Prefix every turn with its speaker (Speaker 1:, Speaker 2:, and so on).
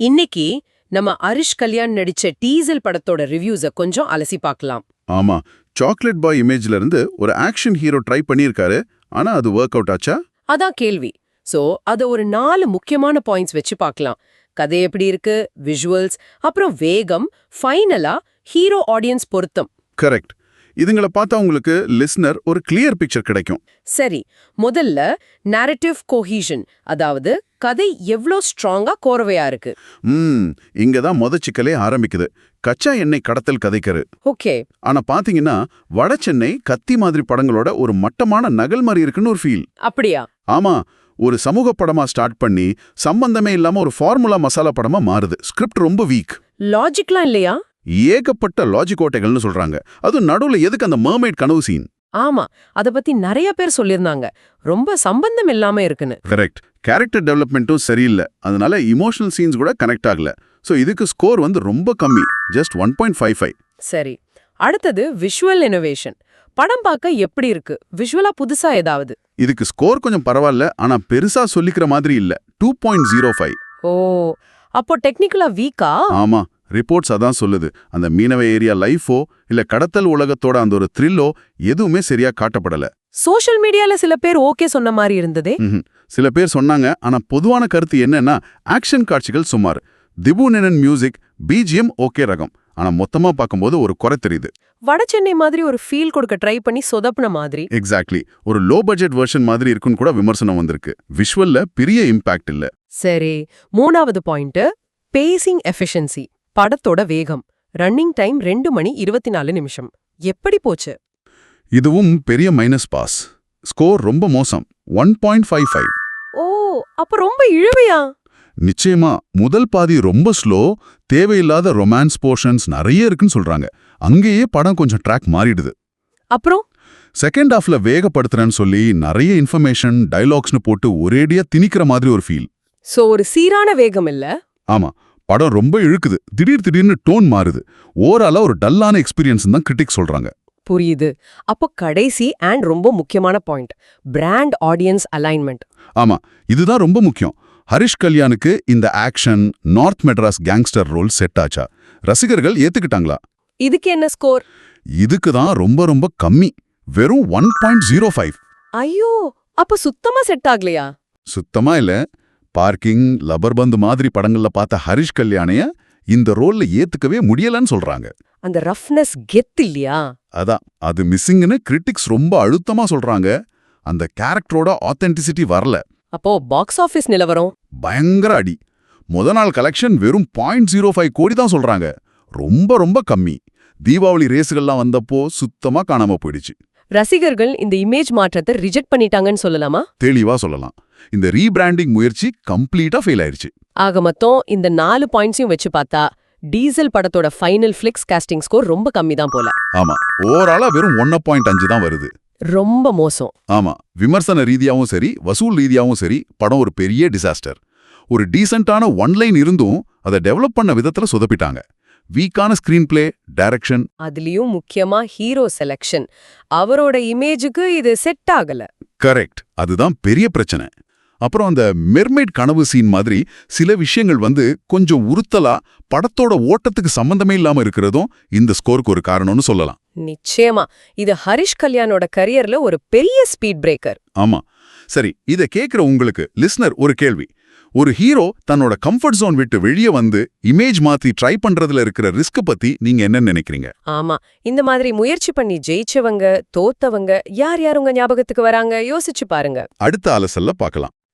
Speaker 1: இன்னைக்கு நம்ம ஹரிஷ் கல்யாண் நடிச்ச டீசல் படத்தோட ரிவ்யூஸ கொஞ்சம் அலசி பார்க்கலாம்.
Speaker 2: ஆமா, சாக்லேட் பாய் இமேஜ்ல இருந்து ஒரு ஆக்ஷன் ஹீரோ ட்ரை பண்ணியிருக்காரு. ஆனா அது ஒர்க் அவுட் ஆச்சா?
Speaker 1: அதான் கேள்வி. சோ அத ஒரு 4 முக்கியமான பாயிண்ட்ஸ் வச்சு பார்க்கலாம். கதை எப்படி இருக்கு, விஷுவல்ஸ், அப்புறம் வேகம், ஃபைனலா ஹீரோ ஆடியன்ஸ் பொருத்தம்.
Speaker 2: கரெக்ட். இதுங்களை பார்த்தா உங்களுக்கு லிஸ்னர் ஒரு கிளியர் பிக்சர் கிடைக்கும்.
Speaker 1: சரி, முதல்ல narrative cohesion, அதாவது கதை எவ்ளோ ஸ்ட்ராங்கா கோரவையா இருக்கு.
Speaker 2: இங்கதான் சிக்கலே ஆரம்பிக்குது. கச்சா எண்ணெய் கடத்தல் கதைக்கரு.
Speaker 1: ஓகே.
Speaker 2: ஆனா பாத்தீங்கன்னா வட சென்னை கத்தி மாதிரி படங்களோட ஒரு மட்டமான நகல் மாதிரி இருக்குன்னு ஒரு ஃபீல்.
Speaker 1: அப்படியா?
Speaker 2: ஆமா, ஒரு சமூக படமா ஸ்டார்ட் பண்ணி சம்பந்தமே இல்லாம ஒரு ஃபார்முலா மசாலா படமா மாறுது. ஸ்கிரிப்ட் ரொம்ப வீக்.
Speaker 1: லாஜிக்லாம் இல்லையா?
Speaker 2: ஏகப்பட்ட லாஜிக் ஓட்டைகள்னு சொல்றாங்க. அது நடுவுல எதுக்கு அந்த மர்மைட் கனவு சீன்?
Speaker 1: ஆமா, அத பத்தி நிறைய பேர் சொல்லிருந்தாங்க. ரொம்ப சம்பந்தம் இல்லாம இருக்குன்னு.
Speaker 2: கரெக்ட். கேரக்டர் டெவலப்மெண்ட்டும் சரியில்லை. அதனால இமோஷனல் சீன்ஸ் கூட கனெக்ட் ஆகல. சோ இதுக்கு ஸ்கோர் ரொம்ப கம்மி. ஜஸ்ட் 1.55.
Speaker 1: சரி, அடுத்தது விஷுவல் இனோவேஷன். படம் பார்க்க எப்படி இருக்கு? விஷுவலா புதுசா ஏதாவது?
Speaker 2: இதுக்கு ஸ்கோர் கொஞ்சம் பரவாயில்ல. ஆனா பெருசா சொல்லிக்கிற மாதிரி இல்ல. 2.05.
Speaker 1: ஓ, அப்போ டெக்னிக்கலா வீக்கா?
Speaker 2: ஆமா, ரிப்போர்ட்ஸ் அதான் சொல்லுது. அந்த மீனவ ஏரியா லைஃபோ இல்ல கடத்தல் உலகத்தோட அந்த ஒரு த்ரில்லோ எதுவுமே சரியா காட்டப்படல.
Speaker 1: சோஷியல் மீடியால சில பேர் ஓகே சொன்ன மாதிரி இருந்ததே.
Speaker 2: சில பேர் சொன்னாங்க. ஆனா பொதுவான கருத்து என்னன்னா, ஆக்ஷன் காட்சிகள் சுமார், திபுநேனன் மியூசிக், பிஜிஎம் ஓகே ரகம். ஆனா மொத்தமா பார்க்கும்போது ஒரு குறை தெரியுது.
Speaker 1: வட சென்னை மாதிரி ஒரு ஃபீல் கொடுக்க ட்ரை பண்ணி சொதப்புன மாதிரி.
Speaker 2: எக்ஸாக்ட்லி. ஒரு லோ பட்ஜெட் வெர்ஷன் மாதிரி இருக்குன்னு கூட விமர்சனம் வந்திருக்கு. விஷுவல்ல பெரிய இம்பாக்ட் இல்ல.
Speaker 1: சரி, மூணாவது பாயிண்ட் பேசிங் எஃபிஷியன்சி. படத்தோட வேகம். ரன்னிங் டைம் 2 மணி 24 நிமிஷம். எப்படி போச்சு?
Speaker 2: இதுவும் பெரிய மைனஸ் பாஸ். ஸ்கோர் ரொம்ப மோசம். 1.55.
Speaker 1: ஓ, அப்ப ரொம்ப இழுவையா?
Speaker 2: நிச்சயமா. முதல் பாதி ரொம்ப ஸ்லோ. தேவையில்லாத ரொமான்ஸ் போர்ஷன்ஸ் நிறைய இருக்குன்னு சொல்றாங்க. அங்கேயே படம் கொஞ்சம் ட்ராக் மாறிடுது.
Speaker 1: அப்புறம்
Speaker 2: செகண்ட் ஹாஃப்ல வேகப்படுத்துறேன்னு சொல்லி நிறைய இன்ஃபர்மேஷன் டைலாக்ஸ்னு போட்டு ஒரேடியா திணிக்கிற மாதிரி ஒரு ஃபீல்.
Speaker 1: சோ ஒரு சீரான வேகம் இல்ல.
Speaker 2: ஆமா, படம் ரொம்ப இழுக்குது. திடீர்னு டோன் மாறுது. ஓவராலா ஒரு டல்லான எக்ஸ்பீரியன்ஸ் தான் கிரிட்டிக் சொல்றாங்க.
Speaker 1: புரியுது. அப்போ கடைசி அண்ட் ரொம்ப முக்கியமான பாயிண்ட், பிராண்ட் ஆடியன்ஸ் அலைன்மெண்ட்.
Speaker 2: ஆமா, இதுதான் ரொம்ப முக்கியம். ஹரிஷ் கல்யாணுக்கு இந்த action north Madras gangster role set ஆச்சா? ரசிகர்கள் ஏத்துக்கிட்டாங்களா?
Speaker 1: இதுக்கு என்ன ஸ்கோர்?
Speaker 2: இதுக்கு தான் ரொம்ப கம்மி. வெறும் 1.05.
Speaker 1: ஐயோ, அப்ப சுத்தமா செட் ஆகலையா?
Speaker 2: சுத்தமா இல்ல. பார்க்கிங், லப்பர் பந்து மாதிரி படங்கள்ல பார்த்த ஹரிஷ் கல்யாணைய இந்த ரோல்ல ஏத்துக்கவே முடியலன்னு சொல்றாங்க.
Speaker 1: அந்த ரஃப்னஸ் கெத் இல்லையா?
Speaker 2: அதான், அது மிஸ்ஸிங்னு கிரிட்டிக்ஸ் ரொம்ப அழுத்தமா சொல்றாங்க. அந்த கேரக்டரோட ஆத்தென்டிசிட்டி வரல.
Speaker 1: அப்போ பாக்ஸ் ஆபீஸ் நிலவரம்
Speaker 2: பயங்கர அடி. நாள் கலெக்ஷன் வெறும் 0.05 கோடி தான் சொல்றாங்க. ரொம்ப கம்மி. தீபாவளி ரேஸுகள்லாம் வந்தப்போ சுத்தமா காணாம போயிடுச்சு.
Speaker 1: ரசிகர்கள் இந்த இமேஜ் மாற்றத்தை ரிஜெக்ட் பண்ணிட்டாங்கன்னு சொல்லலாமா?
Speaker 2: தெளிவா சொல்லலாம். இந்த ரீபிராண்டிங் முயற்சி கம்ப்ளீட்டா ஃபெயில் ஆயிருச்சு.
Speaker 1: ஆக மொத்தம் இந்த 4 பாயிண்ட்ஸையும் வச்சு பார்த்தா டீசல் படத்தோட ஃபைனல் ஃபிளிக்ஸ் காஸ்டிங் ஸ்கோர் ரொம்ப கம்மி தான் போல.
Speaker 2: ஆமா, ஓவராலா வெறும் 1.5 தான் வருது.
Speaker 1: ரொம்ப மோசம்.
Speaker 2: ஆமா, விமர்சன ரீதியாவும் சரி, வசூல் ரீதியாவும் சரி, படம் ஒரு பெரிய டிசாஸ்டர். ஒரு டீசென்ட்டான ஒன்லைன் இருந்தும் அதை டெவலப் பண்ண விதத்துல சொதப்பிட்டாங்க. வீக்கான ஸ்கிரீன் பிளே, டைரக்ஷன்,
Speaker 1: அதுலயும் முக்கியமா ஹீரோ செலக்ஷன், அவரோட இமேஜுக்கு இது செட் ஆகல.
Speaker 2: கரெக்ட். அதுதான் பெரிய பிரச்சனை. அப்புறம் அந்த மெர்மைட் கனவு சீன் மாதிரி சில விஷயங்கள் கொஞ்சம் உறுத்தலா படத்தோட ஓட்டத்துக்கு சம்பந்தமே இல்லாம இருக்கிறதும் இந்த ஸ்கோருக்கு ஒரு காரணம்னு சொல்லலாம்.
Speaker 1: நிச்சயமா இது ஹரிஷ் கல்யாணோட கரியர்ல ஒரு பெரிய ஸ்பீட் பிரேக்கர்.
Speaker 2: ஆமா. சரி, இத கேக்குற உங்களுக்கு லிஸ்னர் ஒரு கேள்வி. ஒரு ஹீரோ தன்னோட கம்ஃபர்ட் ஜோன் விட்டு வெளியே இமேஜ் மாத்தி ட்ரை பண்றதுல இருக்கிற ரிஸ்க் பத்தி நீங்க என்ன நினைக்கிறீங்க?
Speaker 1: ஆமா, இந்த மாதிரி முயற்சி பண்ணி ஜெயிச்சவங்க, தோத்தவங்க யார் உங்க ஞாபகத்துக்கு வராங்க? யோசிச்சு பாருங்க.
Speaker 2: அடுத்த அலசல்ல பார்க்கலாம்.